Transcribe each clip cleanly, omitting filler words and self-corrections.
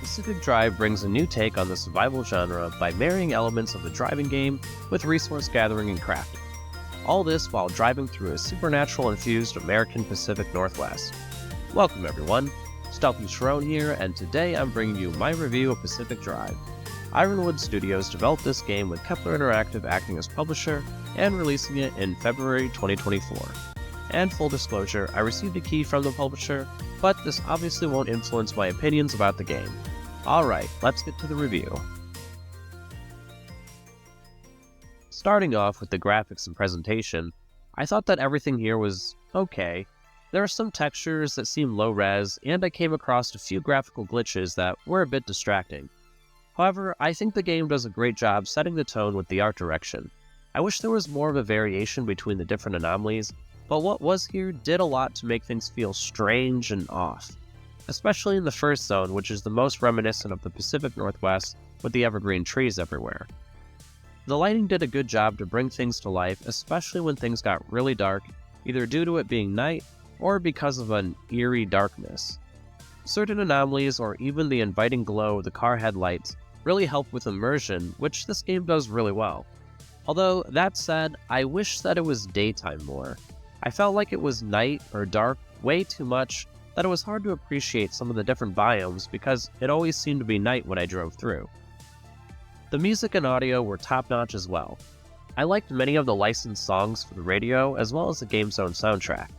Pacific Drive brings a new take on the survival genre by marrying elements of the driving game with resource gathering and crafting. All this while driving through a supernatural-infused American Pacific Northwest. Welcome everyone, StealthyShiroean here, and today I'm bringing you my review of Pacific Drive. Ironwood Studios developed this game with Kepler Interactive acting as publisher and releasing it in February 2024. And full disclosure, I received a key from the publisher, but this obviously won't influence my opinions about the game. Alright, let's get to the review. Starting off with the graphics and presentation, I thought that everything here was okay. There are some textures that seem low res, and I came across a few graphical glitches that were a bit distracting. However, I think the game does a great job setting the tone with the art direction. I wish there was more of a variation between the different anomalies, but what was here did a lot to make things feel strange and off. Especially in the first zone, which is the most reminiscent of the Pacific Northwest with the evergreen trees everywhere. The lighting did a good job to bring things to life, especially when things got really dark, either due to it being night or because of an eerie darkness. Certain anomalies or even the inviting glow of the car headlights really help with immersion, which this game does really well. Although, that said, I wish that it was daytime more. I felt like it was night or dark way too much that it was hard to appreciate some of the different biomes because it always seemed to be night when I drove through. The music and audio were top-notch as well. I liked many of the licensed songs for the radio as well as the game's own soundtrack.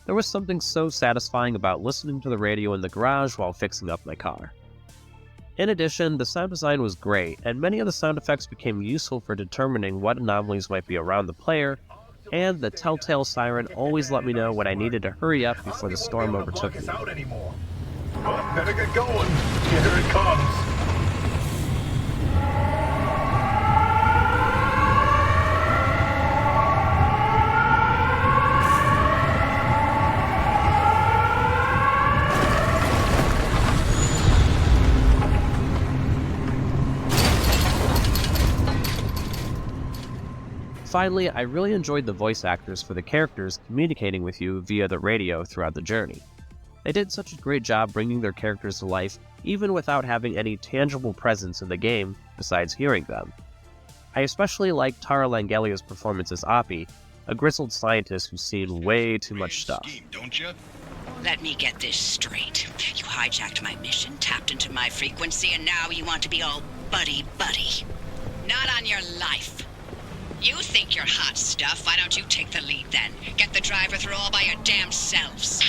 There was something so satisfying about listening to the radio in the garage while fixing up my car. In addition, the sound design was great, and many of the sound effects became useful for determining what anomalies might be around the player, and the telltale siren always let me know when I needed to hurry up before the storm overtook me. Better get going. Here it comes. Finally, I really enjoyed the voice actors for the characters communicating with you via the radio throughout the journey. They did such a great job bringing their characters to life, even without having any tangible presence in the game besides hearing them. I especially liked Tara Langelia's performance as Oppie, a grizzled scientist who's seen way too much stuff. Don't you? Let me get this straight. You hijacked my mission, tapped into my frequency, and now you want to be all buddy-buddy. Not on your life. You think you're hot stuff, why don't you take the lead then? Get the driver through all by your damn selves.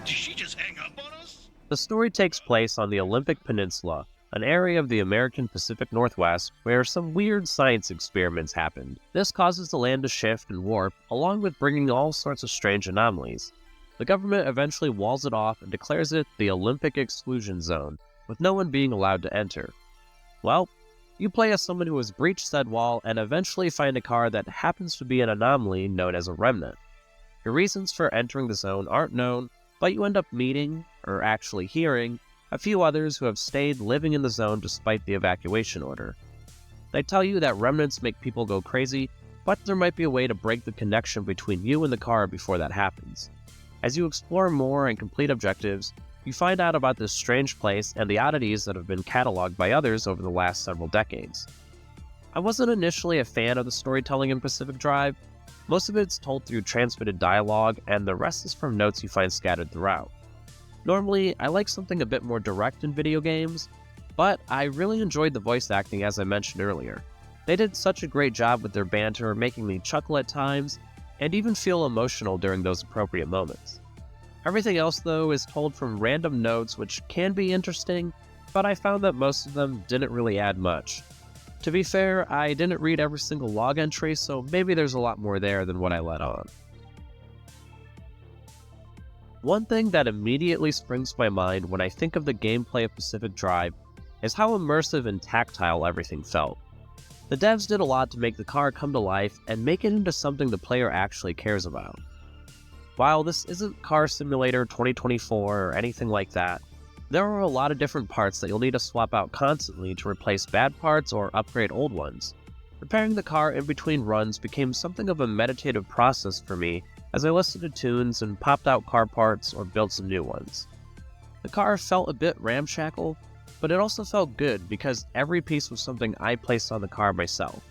Did she just hang up on us? The story takes place on the Olympic Peninsula, an area of the American Pacific Northwest where some weird science experiments happened. This causes the land to shift and warp, along with bringing all sorts of strange anomalies. The government eventually walls it off and declares it the Olympic Exclusion Zone, with no one being allowed to enter. Well, you play as someone who has breached said wall and eventually find a car that happens to be an anomaly known as a remnant. Your reasons for entering the zone aren't known, but you end up meeting, or actually hearing, a few others who have stayed living in the zone despite the evacuation order. They tell you that remnants make people go crazy, but there might be a way to break the connection between you and the car before that happens. As you explore more and complete objectives, you find out about this strange place and the oddities that have been cataloged by others over the last several decades. I wasn't initially a fan of the storytelling in Pacific Drive. Most of it's told through transmitted dialogue, and the rest is from notes you find scattered throughout. Normally, I like something a bit more direct in video games, but I really enjoyed the voice acting as I mentioned earlier. They did such a great job with their banter, making me chuckle at times, and even feel emotional during those appropriate moments. Everything else, though, is told from random notes which can be interesting, but I found that most of them didn't really add much. To be fair, I didn't read every single log entry, so maybe there's a lot more there than what I let on. One thing that immediately springs to my mind when I think of the gameplay of Pacific Drive is how immersive and tactile everything felt. The devs did a lot to make the car come to life and make it into something the player actually cares about. While this isn't Car Simulator 2024 or anything like that, there are a lot of different parts that you'll need to swap out constantly to replace bad parts or upgrade old ones. Repairing the car in between runs became something of a meditative process for me as I listened to tunes and popped out car parts or built some new ones. The car felt a bit ramshackle, but it also felt good because every piece was something I placed on the car myself.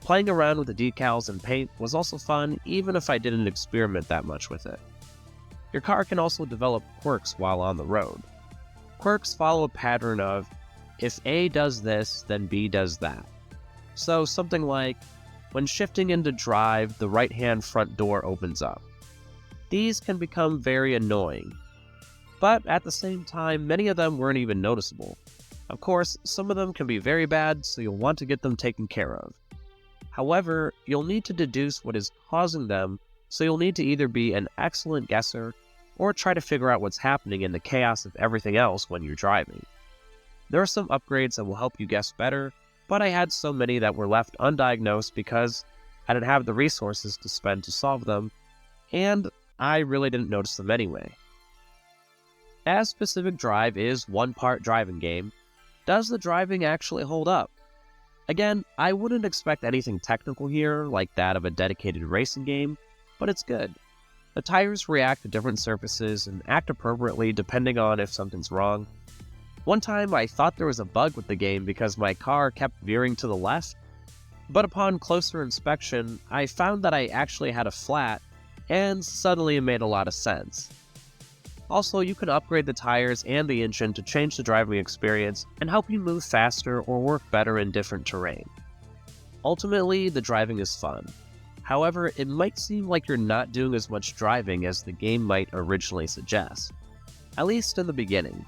Playing around with the decals and paint was also fun, even if I didn't experiment that much with it. Your car can also develop quirks while on the road. Quirks follow a pattern of, if A does this, then B does that. So something like, when shifting into drive, the right-hand front door opens up. These can become very annoying, but at the same time, many of them weren't even noticeable. Of course, some of them can be very bad, so you'll want to get them taken care of. However, you'll need to deduce what is causing them, so you'll need to either be an excellent guesser or try to figure out what's happening in the chaos of everything else when you're driving. There are some upgrades that will help you guess better, but I had so many that were left undiagnosed because I didn't have the resources to spend to solve them, and I really didn't notice them anyway. As Pacific Drive is one part driving game, does the driving actually hold up? Again, I wouldn't expect anything technical here like that of a dedicated racing game, but it's good. The tires react to different surfaces and act appropriately depending on if something's wrong. One time I thought there was a bug with the game because my car kept veering to the left, but upon closer inspection, I found that I actually had a flat, and suddenly it made a lot of sense. Also, you can upgrade the tires and the engine to change the driving experience and help you move faster or work better in different terrain. Ultimately, the driving is fun. However, it might seem like you're not doing as much driving as the game might originally suggest, at least in the beginning.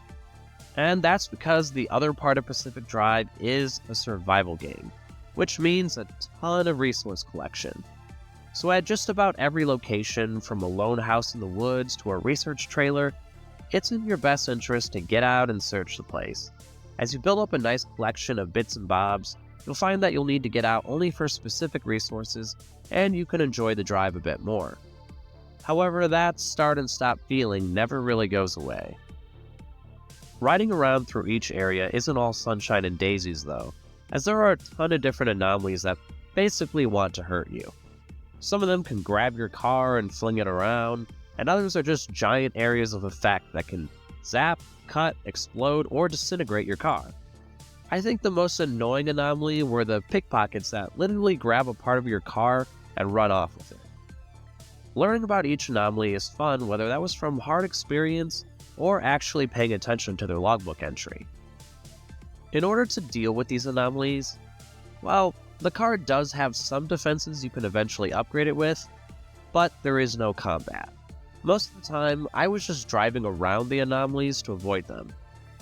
And that's because the other part of Pacific Drive is a survival game, which means a ton of resource collection. So at just about every location, from a lone house in the woods to a research trailer, it's in your best interest to get out and search the place. As you build up a nice collection of bits and bobs, you'll find that you'll need to get out only for specific resources, and you can enjoy the drive a bit more. However, that start and stop feeling never really goes away. Riding around through each area isn't all sunshine and daisies though, as there are a ton of different anomalies that basically want to hurt you. Some of them can grab your car and fling it around, and others are just giant areas of effect that can zap, cut, explode, or disintegrate your car. I think the most annoying anomaly were the pickpockets that literally grab a part of your car and run off with it. Learning about each anomaly is fun, whether that was from hard experience or actually paying attention to their logbook entry. In order to deal with these anomalies, well, the car does have some defenses you can eventually upgrade it with, but there is no combat. Most of the time, I was just driving around the anomalies to avoid them.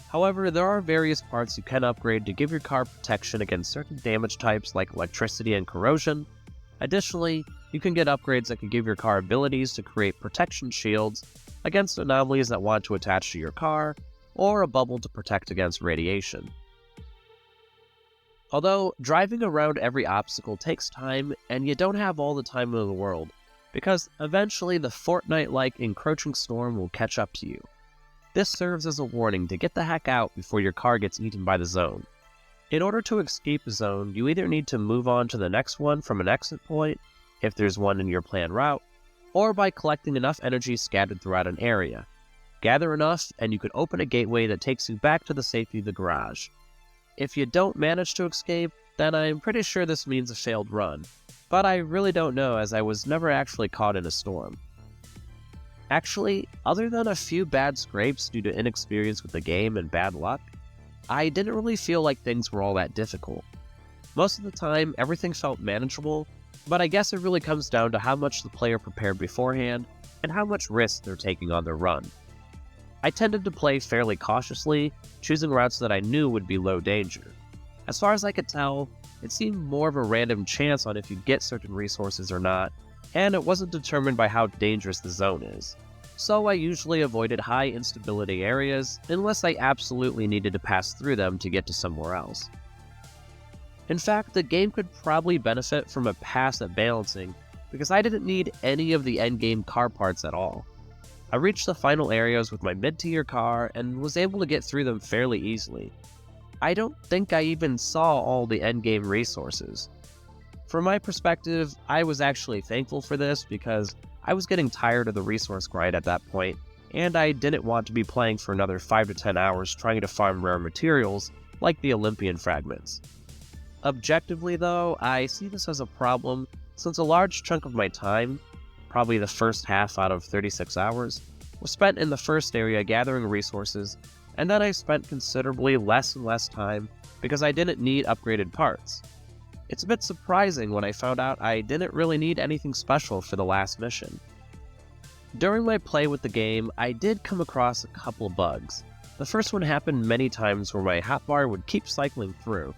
However, there are various parts you can upgrade to give your car protection against certain damage types like electricity and corrosion. Additionally, you can get upgrades that can give your car abilities to create protection shields against anomalies that want to attach to your car, or a bubble to protect against radiation. Although, driving around every obstacle takes time, and you don't have all the time in the world, because eventually the Fortnite-like encroaching storm will catch up to you. This serves as a warning to get the heck out before your car gets eaten by the zone. In order to escape a zone, you either need to move on to the next one from an exit point, if there's one in your planned route, or by collecting enough energy scattered throughout an area. Gather enough, and you can open a gateway that takes you back to the safety of the garage. If you don't manage to escape, then I'm pretty sure this means a failed run, but I really don't know as I was never actually caught in a storm. Actually, other than a few bad scrapes due to inexperience with the game and bad luck, I didn't really feel like things were all that difficult. Most of the time, everything felt manageable, but I guess it really comes down to how much the player prepared beforehand and how much risk they're taking on their run. I tended to play fairly cautiously, choosing routes that I knew would be low danger. As far as I could tell, it seemed more of a random chance on if you'd get certain resources or not, and it wasn't determined by how dangerous the zone is. So I usually avoided high instability areas unless I absolutely needed to pass through them to get to somewhere else. In fact, the game could probably benefit from a pass at balancing, because I didn't need any of the endgame car parts at all. I reached the final areas with my mid-tier car and was able to get through them fairly easily. I don't think I even saw all the endgame resources. From my perspective, I was actually thankful for this because I was getting tired of the resource grind at that point, and I didn't want to be playing for another 5 to 10 hours trying to farm rare materials like the Olympian fragments. Objectively though, I see this as a problem since a large chunk of my time, probably the first half out of 36 hours, was spent in the first area gathering resources, and then I spent considerably less and less time because I didn't need upgraded parts. It's a bit surprising when I found out I didn't really need anything special for the last mission. During my play with the game, I did come across a couple of bugs. The first one happened many times where my hotbar would keep cycling through.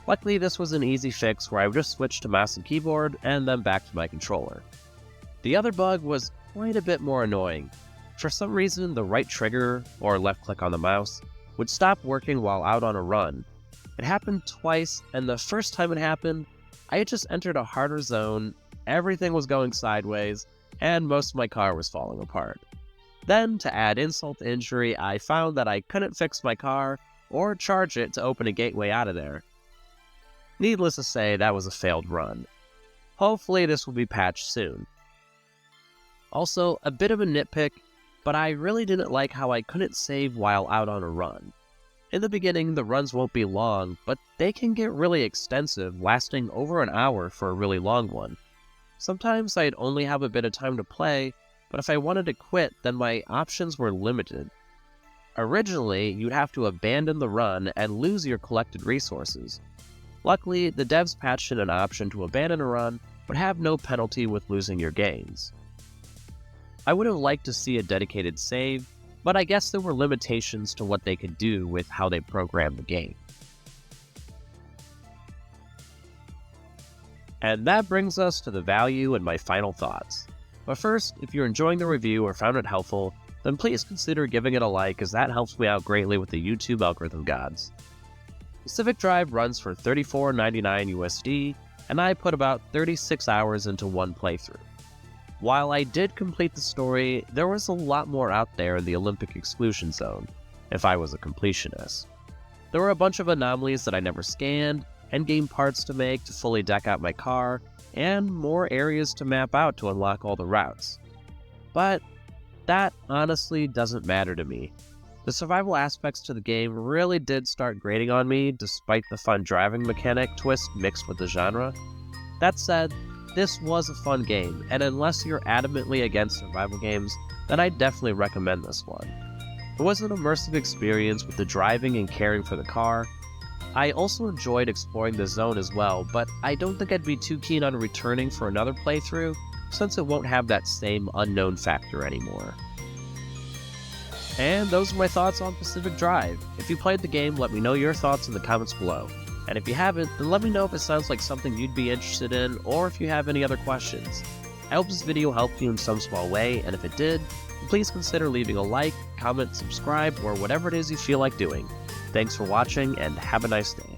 Luckily, this was an easy fix where I would just switch to mouse and keyboard and then back to my controller. The other bug was quite a bit more annoying. For some reason, the right trigger, or left click on the mouse, would stop working while out on a run. It happened twice, and the first time it happened, I had just entered a harder zone, everything was going sideways, and most of my car was falling apart. Then, to add insult to injury, I found that I couldn't fix my car or charge it to open a gateway out of there. Needless to say, that was a failed run. Hopefully this will be patched soon. Also, a bit of a nitpick, but I really didn't like how I couldn't save while out on a run. In the beginning, the runs won't be long, but they can get really extensive, lasting over an hour for a really long one. Sometimes I'd only have a bit of time to play, but if I wanted to quit, then my options were limited. Originally, you'd have to abandon the run and lose your collected resources. Luckily, the devs patched in an option to abandon a run, but have no penalty with losing your gains. I would have liked to see a dedicated save, but I guess there were limitations to what they could do with how they programmed the game. And that brings us to the value and my final thoughts. But first, if you're enjoying the review or found it helpful, then please consider giving it a like as that helps me out greatly with the YouTube algorithm gods. Pacific Drive runs for $34.99 USD, and I put about 36 hours into one playthrough. While I did complete the story, there was a lot more out there in the Olympic exclusion zone, if I was a completionist. There were a bunch of anomalies that I never scanned, endgame parts to make to fully deck out my car, and more areas to map out to unlock all the routes. But that honestly doesn't matter to me. The survival aspects to the game really did start grating on me despite the fun driving mechanic twist mixed with the genre. That said, this was a fun game, and unless you're adamantly against survival games, then I definitely recommend this one. It was an immersive experience with the driving and caring for the car. I also enjoyed exploring the zone as well, but I don't think I'd be too keen on returning for another playthrough, since it won't have that same unknown factor anymore. And those are my thoughts on Pacific Drive. If you played the game, let me know your thoughts in the comments below. And if you haven't, then let me know if it sounds like something you'd be interested in, or if you have any other questions. I hope this video helped you in some small way, and if it did, please consider leaving a like, comment, subscribe, or whatever it is you feel like doing. Thanks for watching, and have a nice day.